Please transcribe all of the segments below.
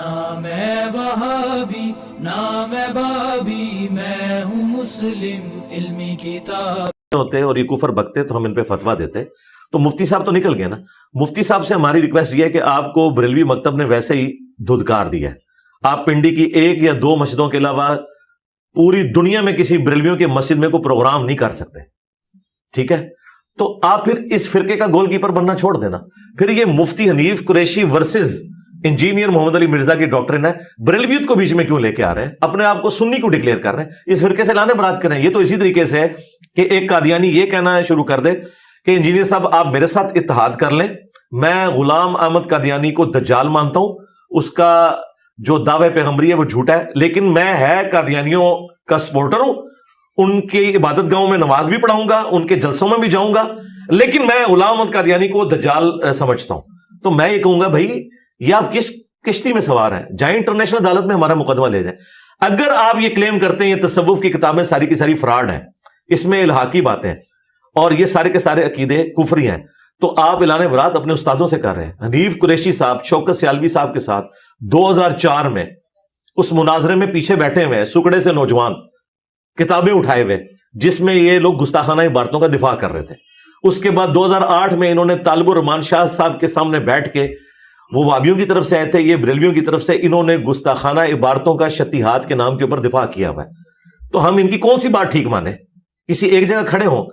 نہ میں وہابی نہ میں بابی، میں ہوں مسلم علمی کتاب ہوتے اور یہ کفر بکتے تو ہم ان پہ فتویٰ دیتے. تو مفتی صاحب تو نکل گئے نا. مفتی صاحب سے ہماری ریکویسٹ یہ ہے کہ آپ کو بریلوی مکتب نے ویسے ہی دھدکار دیا ہے. آپ پنڈی کی 1 یا 2 مسجدوں کے علاوہ پوری دنیا میں کسی بریلویوں کے مسجد میں کوئی پروگرام نہیں کر سکتے. ٹھیک ہے، تو آپ پھر اس فرقے کا گول کیپر بننا چھوڑ دینا. پھر یہ مفتی حنیف قریشی ورسز انجینئر محمد علی مرزا کی ڈاکٹرن ہے، بریلویت کو بیچ میں کیوں لے کے آ رہے ہیں؟ اپنے آپ کو سنی کو ڈکلیئر کر رہے ہیں، اس فرقے سے لانے برات کریں. یہ تو اسی طریقے سے ہے کہ ایک قادیانی یہ کہنا شروع کر دے کہ انجینئر صاحب آپ میرے ساتھ اتحاد کر لیں، میں غلام احمد قادیانی کو دجال مانتا ہوں، اس کا جو دعوے پیغمبری ہے وہ جھوٹا ہے، لیکن میں ہے قادیانیوں کا سپورٹر ہوں، ان کی عبادت گاہوں میں نماز بھی پڑھاؤں گا، ان کے جلسوں میں بھی جاؤں گا، لیکن میں غلام احمد قادیانی کو دجال سمجھتا ہوں. تو میں یہ کہوں گا بھائی یہ آپ کس کشتی میں سوار ہیں؟ جائیں انٹرنیشنل عدالت میں ہمارا مقدمہ لے جائیں. اگر آپ یہ کلیم کرتے ہیں یہ تصوف کی کتابیں ساری کی ساری فراڈ ہیں، اس میں الحاقی باتیں اور یہ سارے کے سارے عقیدے کفری ہیں، تو آپ اعلان برات اپنے استادوں سے کر رہے ہیں. حنیف قریشی صاحب شوکت سیالوی صاحب کے ساتھ 2004 میں اس مناظرے میں پیچھے بیٹھے ہوئے ہیں، سکڑے سے نوجوان کتابیں اٹھائے ہوئے، جس میں یہ لوگ گستاخانہ عبارتوں کا دفاع کر رہے تھے. اس کے بعد 2008 میں انہوں نے طالب الرحمان شاہ صاحب کے سامنے بیٹھ کے، وہ وابیوں کی طرف سے آئے تھے، یہ بریلویوں کی طرف سے، انہوں نے گستاخانہ عبارتوں کا شتیہات کے نام کے اوپر دفاع کیا ہوا ہے. تو ہم ان کی کون سی بات ٹھیک مانیں؟ کسی ایک جگہ کھڑے ہوں،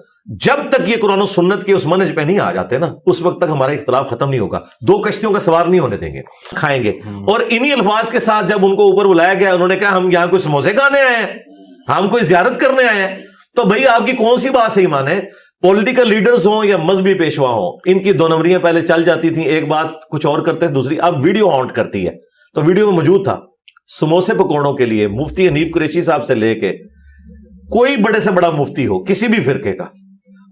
جب تک یہ قرآن و سنت کے اس منہج پہ نہیں آ جاتے نا، اس وقت تک ہمارا اختلاف ختم نہیں ہوگا. 2 کشتیوں کا سوار نہیں ہونے دیں گے، کھائیں گے. اور انہی الفاظ کے ساتھ جب ان کو اوپر بلایا گیا، انہوں نے کہا ہم یہاں کوئی سموسے کھانے آئے ہیں، ہم کوئی زیارت کرنے آئے ہیں. تو بھائی آپ کی کون سی بات صحیح مانے؟ پولیٹیکل لیڈرز ہوں یا مذہبی پیشوا ہوں، ان کی 2 نمبریاں پہلے چل جاتی تھیں، ایک بات کچھ اور کرتے، دوسری اب ویڈیو ہانٹ کرتی ہے. تو ویڈیو میں موجود تھا سموسے پکوڑوں کے لیے مفتی حنیف قریشی صاحب سے لے کے کوئی بڑے سے بڑا مفتی ہو کسی بھی فرقے کا،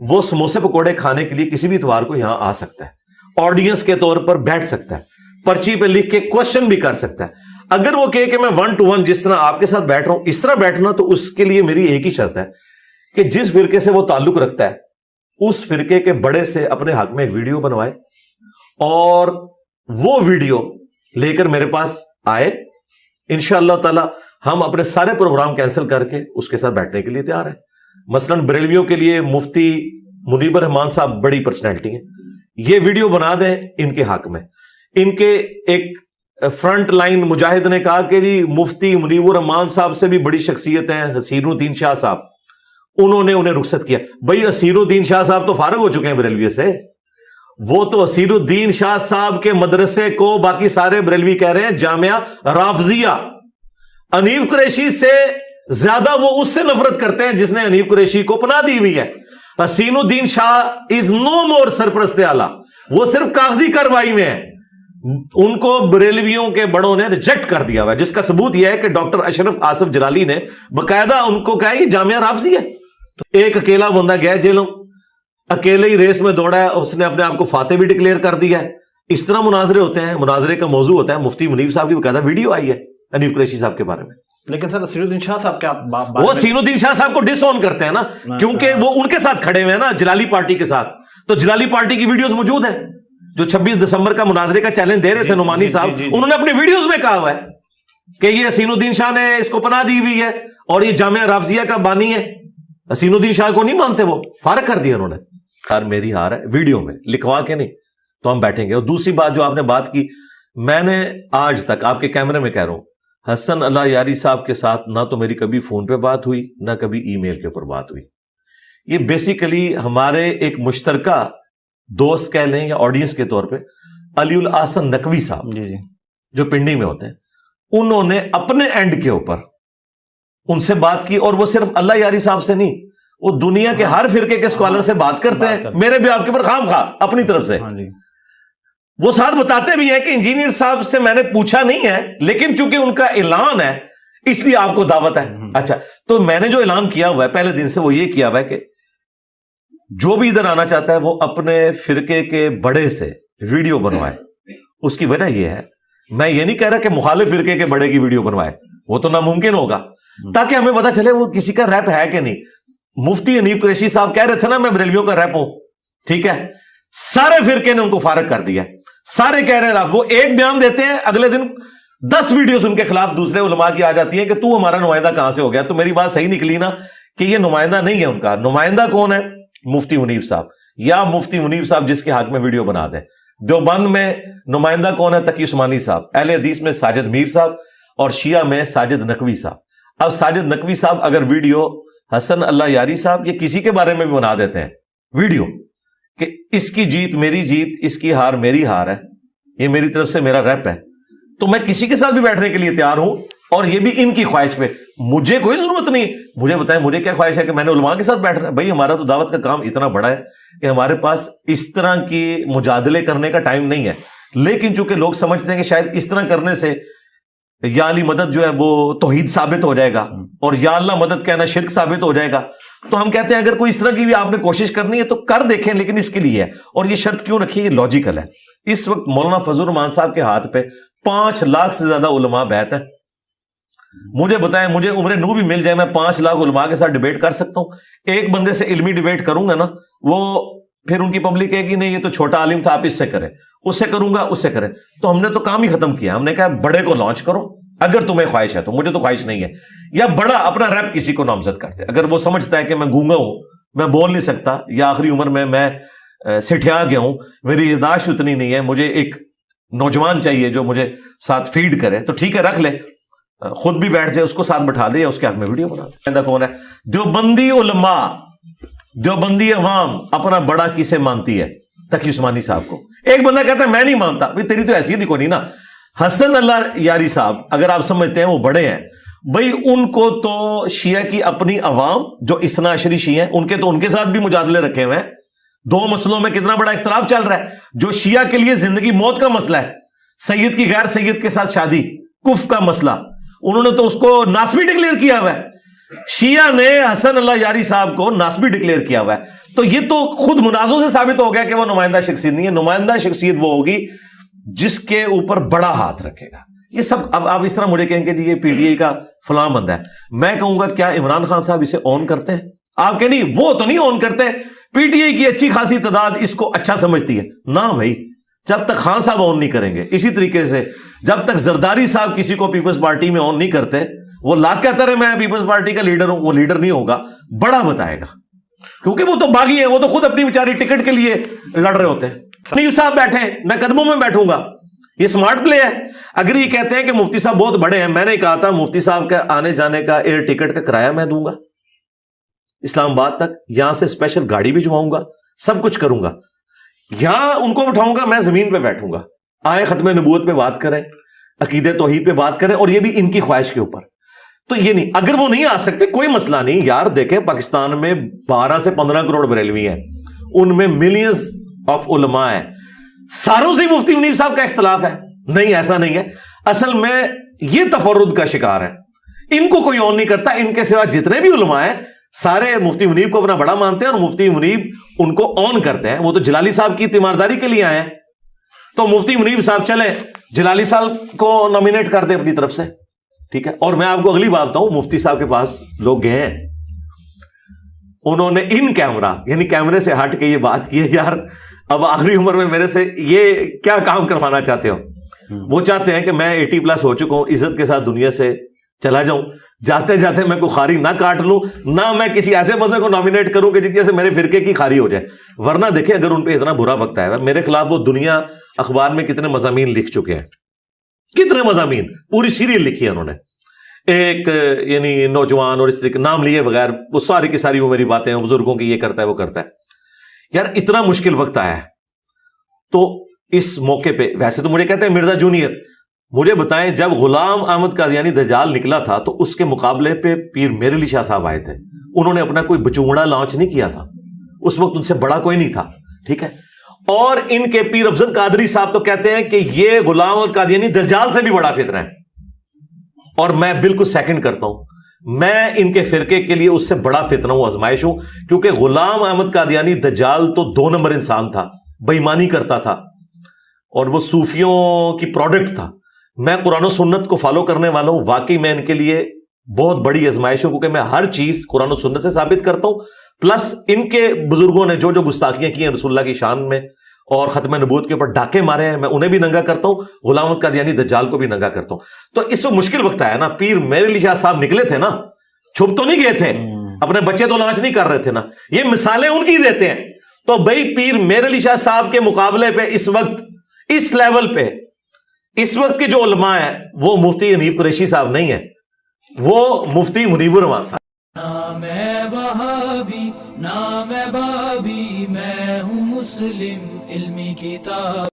وہ سموسے پکوڑے کھانے کے لیے کسی بھی اتوار کو یہاں آ سکتا ہے، آڈینس کے طور پر بیٹھ سکتا ہے، پرچی پہ لکھ کے کوشچن بھی کر سکتا ہے. اگر وہ کہے کہ میں 1 to 1 جس طرح آپ کے ساتھ بیٹھ رہا ہوں اس طرح بیٹھنا، تو اس کے لیے میری ایک ہی شرط ہے کہ جس فرقے سے وہ تعلق رکھتا ہے اس فرقے کے بڑے سے اپنے حق میں ایک ویڈیو بنوائے اور وہ ویڈیو لے کر میرے پاس آئے. انشاءاللہ تعالی ہم اپنے سارے پروگرام کینسل کر کے اس کے ساتھ بیٹھنے کے لیے تیار ہیں. مثلا بریلویوں کے لیے مفتی منیب الرحمان صاحب بڑی پرسنالٹی ہیں، یہ ویڈیو بنا دیں ان کے حق میں. ان کے ایک فرنٹ لائن مجاہد نے کہا کہ جی مفتی منیب الرحمان صاحب سے بھی بڑی شخصیت ہیں حسین الدین شاہ صاحب، انہوں نے انہیں رخصت کیا. بھائی حسین الدین شاہ صاحب تو فارغ ہو چکے ہیں بریلوی سے، وہ تو حسین الدین شاہ صاحب کے مدرسے کو باقی سارے بریلوی کہہ رہے ہیں جامعہ رافضیہ. حنیف قریشی سے زیادہ وہ اس سے نفرت کرتے ہیں جس نے حنیف قریشی کو پناہ دی ہوئی ہے. حسین الدین شاہ از نو مور سرپرست اعلیٰ، وہ صرف کاغذی کارروائی میں ہے. ان کو بریلویوں کے بڑوں نے ریجیکٹ کر دیا ہوا ہے، جس کا ثبوت یہ ہے کہ ڈاکٹر اشرف آصف جلالی نے باقاعدہ ان کو کہا یہ جامعہ رافضی ہے. ایک اکیلا بندہ گیا جیلوں، اکیلے ہی ریس میں دوڑا ہے، اس نے اپنے آپ کو فاتح بھی ڈکلیئر کر دیا ہے. اس طرح مناظرے ہوتے ہیں، مناظرے کا موضوع ہوتا ہے. مفتی منیب صاحب کی باقاعدہ ویڈیو آئی ہے حنیف قریشی صاحب کے بارے میں. لیکن سر حسین الدین شاہ صاحب کیا وہ حسین الدین شاہ صاحب کو ڈس آن کرتے ہیں نا، کیونکہ وہ ان کے ساتھ کھڑے ہوئے ہیں نا جلالی پارٹی کے ساتھ. تو جلالی پارٹی کی ویڈیوز موجود ہیں جو 26 دسمبر کا مناظرے کا چیلنج دے رہے تھے نعمانی صاحب، انہوں نے اپنی ویڈیوز میں کہا ہوا ہے کہ یہ حسین الدین شاہ نے اس کو پناہ دی ہوئی ہے اور یہ جامعہ رافضیہ کا بانی ہے. حسین الدین شاہ کو نہیں مانتے، وہ فارغ کر دیا انہوں نے. یار میری ہار ہے، ویڈیو میں لکھوا کے نہیں تو ہم بیٹھیں گے. اور دوسری بات جو آپ نے بات کی، میں نے آج تک آپ کے کیمرے میں کہہ رہا ہوں، حسن اللہ یاری صاحب کے ساتھ نہ تو میری کبھی فون پہ بات ہوئی نہ کبھی ای میل کے اوپر بات ہوئی. یہ بیسیکلی ہمارے ایک مشترکہ دوست کہہ لیں یا آڈینس کے طور پہ علی الاحسن نقوی صاحب جو پنڈی میں ہوتے ہیں، انہوں نے اپنے اینڈ کے اوپر ان سے بات کی. اور وہ صرف اللہ یاری صاحب سے نہیں، وہ دنیا کے ہر فرقے کے اسکالر سے بات کرتے ہیں میرے بھی آپ کے اوپر خام خواہ اپنی طرف سے. وہ ساتھ بتاتے بھی ہیں کہ انجینئر صاحب سے میں نے پوچھا نہیں ہے، لیکن چونکہ ان کا اعلان ہے اس لیے آپ کو دعوت ہے. اچھا، تو میں نے جو اعلان کیا ہوا ہے پہلے دن سے وہ یہ کیا ہوا ہے کہ جو بھی ادھر آنا چاہتا ہے وہ اپنے فرقے کے بڑے سے ویڈیو بنوائے. اس کی وجہ یہ ہے، میں یہ نہیں کہہ رہا کہ مخالف فرقے کے بڑے کی ویڈیو بنوائے، وہ تو ناممکن ہوگا، تاکہ ہمیں پتا چلے وہ کسی کا ریپ ہے کہ نہیں. مفتی حنیف قریشی صاحب کہہ رہے تھے نا میں بریلویوں کا ریپ ہوں، ٹھیک ہے، سارے فرقے نے ان کو فارغ کر دیا. سارے کہہ رہے ہیں وہ ایک بیان دیتے ہیں، اگلے دن 10 ویڈیوز ان کے خلاف دوسرے علماء کی آ جاتی ہیں کہ تو ہمارا نمائندہ کہاں سے ہو گیا. تو میری بات صحیح نکلی نا کہ یہ نمائندہ نہیں ہے ان کا. نمائندہ کون ہے؟ مفتی منیب صاحب, یا مفتی منیب صاحب جس کے حق میں ویڈیو بنا دیں. دیوبند میں نمائندہ کون ہے؟ تقی عثمانی صاحب. اہل حدیث میں ساجد میر صاحب, اور شیعہ میں ساجد نقوی صاحب. اب ساجد نقوی صاحب اگر ویڈیو حسن اللہ یاری صاحب یا کسی کے بارے میں بھی بنا دیتے ہیں ویڈیو کہ اس کی جیت میری جیت, اس کی ہار میری ہار ہے, یہ میری طرف سے میرا ریپ ہے, تو میں کسی کے ساتھ بھی بیٹھنے کے لیے تیار ہوں, اور یہ بھی ان کی خواہش پہ. مجھے کوئی ضرورت نہیں, مجھے بتائیں مجھے کیا خواہش ہے کہ میں نے علماء کے ساتھ بیٹھنا ہے. بھائی ہمارا تو دعوت کا کام اتنا بڑا ہے کہ ہمارے پاس اس طرح کی مجادلے کرنے کا ٹائم نہیں ہے. لیکن چونکہ لوگ سمجھتے ہیں کہ شاید اس طرح کرنے سے یا علی مدد جو ہے وہ توحید ثابت ہو جائے گا, اور یا اللہ مدد کہنا شرک ثابت ہو جائے گا, تو ہم کہتے ہیں اگر کوئی اس طرح کی بھی آپ نے کوشش کرنی ہے تو کر دیکھیں, لیکن اس کے لیے ہے. اور یہ شرط کیوں رکھی ہے؟ یہ لاجیکل ہے. اس وقت مولانا فضل الرحمان صاحب کے ہاتھ پہ 5 لاکھ سے زیادہ علماء بیعت ہیں. مجھے بتائیں, مجھے عمر نو بھی مل جائے, میں 5 لاکھ علماء کے ساتھ ڈیبیٹ کر سکتا ہوں. ایک بندے سے علمی ڈیبیٹ کروں گا نا, وہ پھر ان کی پبلک کہے گی نہیں یہ تو چھوٹا عالم تھا, آپ اس سے کریں, اس سے کروں گا, اس سے کریں. تو ہم نے تو کام ہی ختم کیا. ہم نے کہا بڑے کو لانچ کرو اگر تمہیں خواہش ہے تو. مجھے تو خواہش نہیں ہے. یا بڑا اپنا ریپ کسی کو نامزد کرتے, اگر وہ سمجھتا ہے کہ میں گونگا ہوں, میں بول نہیں سکتا, یا آخری عمر میں سٹھیا گیا ہوں, میری یاداشت اتنی نہیں ہے, مجھے ایک نوجوان چاہیے جو مجھے ساتھ فیڈ کرے, تو ٹھیک ہے رکھ لے, خود بھی بیٹھ جائے, اس کو ساتھ بٹھا دے, یا اس کے حق میں ویڈیو بنا دے. کون ہے؟ دیوبندی علماء, دیوبندی عوام اپنا بڑا کسے مانتی ہے؟ تقی عثمانی صاحب کو. ایک بندہ کہتا ہے میں نہیں مانتا, بھائی تیری تو حیثیت ہی کوئی نہیں نا. حسن اللہ یاری صاحب اگر آپ سمجھتے ہیں وہ بڑے ہیں, بھائی ان کو تو شیعہ کی اپنی عوام جو اثنا عشری شیعہ ہیں ان کے تو ان کے ساتھ بھی مجادلے رکھے ہوئے ہیں. 2 مسئلوں میں کتنا بڑا اختلاف چل رہا ہے. جو شیعہ کے لیے زندگی موت کا مسئلہ ہے, سید کی غیر سید کے ساتھ شادی, کف کا مسئلہ, انہوں نے تو اس کو ناسبی ڈکلیئر کیا ہوا ہے. شیعہ نے حسن اللہ یاری صاحب کو ناسبی ڈکلیئر کیا ہوا ہے. تو یہ تو خود منازع سے ثابت ہو گیا کہ وہ نمائندہ شخصیت نہیں ہے. نمائندہ شخصیت وہ ہوگی جس کے اوپر بڑا ہاتھ رکھے گا. یہ سب اب آپ اس طرح مجھے کہیں گے جی یہ پی ٹی آئی کا فلاں بندہ ہے, میں کہوں گا کیا عمران خان صاحب اسے آن کرتے ہیں؟ آپ کہ نہیں, وہ تو نہیں آن کرتے. پی ٹی آئی کی اچھی خاصی تعداد اس کو اچھا سمجھتی ہے نا بھائی, جب تک خان صاحب آن نہیں کریں گے. اسی طریقے سے جب تک زرداری صاحب کسی کو پیپلز پارٹی میں آن نہیں کرتے, وہ لاکھ کہتا رہے میں پیپلز پارٹی کا لیڈر ہوں, وہ لیڈر نہیں ہوگا, بڑا بتائے گا, کیونکہ وہ تو باغی ہے, وہ تو خود اپنی بیچاری ٹکٹ کے لیے لڑ رہے ہوتے ہیں. نہیں صاحب بیٹھے, میں قدموں میں بیٹھوں گا, یہ سمارٹ پلے ہے. اگر یہ کہتے ہیں کہ مفتی صاحب بہت بڑے ہیں, میں نے کہا تھا مفتی صاحب کا آنے جانے کا ایئر ٹکٹ کا کرایہ میں دوں گا اسلام آباد تک, یہاں سے اسپیشل گاڑی بھی جماؤں گا, سب کچھ کروں گا, یہاں ان کو بٹھاؤں گا, میں زمین پہ بیٹھوں گا, آئے ختم نبوت پہ بات کریں, عقیدے توحید پہ بات کریں, اور یہ بھی ان کی خواہش کے اوپر. تو یہ نہیں, اگر وہ نہیں آ سکتے کوئی مسئلہ نہیں یار. دیکھیں پاکستان میں 12 سے 15 کروڑ بریلوی ہیں, ان میں ملینز آف علماء ہیں, ساروں سے مفتی منیب صاحب کا اختلاف ہے؟ نہیں, ایسا نہیں ہے. اصل میں یہ تفرد کا شکار ہے, ان کو کوئی آن نہیں کرتا. ان کے سوا جتنے بھی علماء ہیں سارے مفتی منیب کو اپنا بڑا مانتے ہیں, اور مفتی منیب ان کو آن کرتے ہیں. وہ تو جلالی صاحب کی تیمارداری کے لیے آئے ہیں, تو مفتی منیب صاحب چلے جلالی صاحب کو نامینیٹ کر دیں اپنی طرف سے, ٹھیک ہے. اور میں آپ کو اگلی بات بتاؤں, مفتی صاحب کے پاس لوگ گئے ہیں, انہوں نے ان کیمرہ یعنی کیمرے سے ہٹ کے یہ بات کی ہے, یار اب آخری عمر میں میرے سے یہ کیا کام کروانا چاہتے ہو؟ وہ چاہتے ہیں کہ میں 80+ ہو چکا ہوں, عزت کے ساتھ دنیا سے چلا جاؤں, جاتے جاتے میں کوئی خاری نہ کاٹ لوں, نہ میں کسی ایسے بندے کو نامینیٹ کروں کہ جس سے میرے فرقے کی خاری ہو جائے. ورنہ دیکھیں اگر ان پہ اتنا برا وقت آیا, میرے خلاف وہ دنیا اخبار میں کتنے مضامین لکھ چکے ہیں, کتنے مضامین, پوری سیریل لکھی ہے انہوں نے. ایک یعنی نوجوان اور اس طریقے نام لیے بغیر, وہ ساری کی ساری وہ میری باتیں ہیں, بزرگوں کی یہ کرتا ہے وہ کرتا ہے. یار اتنا مشکل وقت آیا ہے, تو اس موقع پہ ویسے تو مجھے کہتے ہیں مرزا جونیئر, مجھے بتائیں جب غلام احمد قادیانی دجال نکلا تھا تو اس کے مقابلے پہ پیر میر علی شاہ صاحب آئے تھے, انہوں نے اپنا کوئی بچونگڑا لانچ نہیں کیا تھا, اس وقت ان سے بڑا کوئی نہیں تھا, ٹھیک ہے. اور ان کے پیر افضل قادری صاحب تو کہتے ہیں کہ یہ غلام احمد قادیانی دجال سے بھی بڑا فتنہ ہے, اور میں بالکل سیکنڈ کرتا ہوں, میں ان کے فرقے کے لیے اس سے بڑا فتنہ ہوں, آزمائش ہوں, کیونکہ غلام احمد قادیانی دجال تو 2 نمبر انسان تھا, بےایمانی کرتا تھا, اور وہ صوفیوں کی پروڈکٹ تھا. میں قرآن و سنت کو فالو کرنے والا ہوں, واقعی میں ان کے لیے بہت بڑی آزمائش ہوں, کیونکہ میں ہر چیز قرآن و سنت سے ثابت کرتا ہوں, پلس ان کے بزرگوں نے جو جو گستاخیاں کی ہیں رسول اللہ کی شان میں اور ختم نبوت کے اوپر ڈاکے مارے ہیں، میں انہیں بھی ننگا کرتا ہوں، غلام احمد قادیانی دجال کو بھی ننگا کرتا ہوں. تو اس وقت مشکل وقت آیا نا. پیر میرے علی شاہ صاحب نکلے تھے نا، چھپ تو نہیں گئے تھے، اپنے بچے تو لانچ نہیں کر رہے تھے نا. یہ مثالیں ان کی دیتے ہیں. تو بھائی پیر میرے علی شاہ صاحب کے مقابلے پہ اس وقت اس لیول پہ اس وقت کے جو علماء ہیں وہ مفتی حنیف قریشی صاحب نہیں ہیں، وہ مفتی منیب الرحمان صاحب. نہ میں وہابی نہ میں بابی، میں ہوں مسلم علمی کتاب.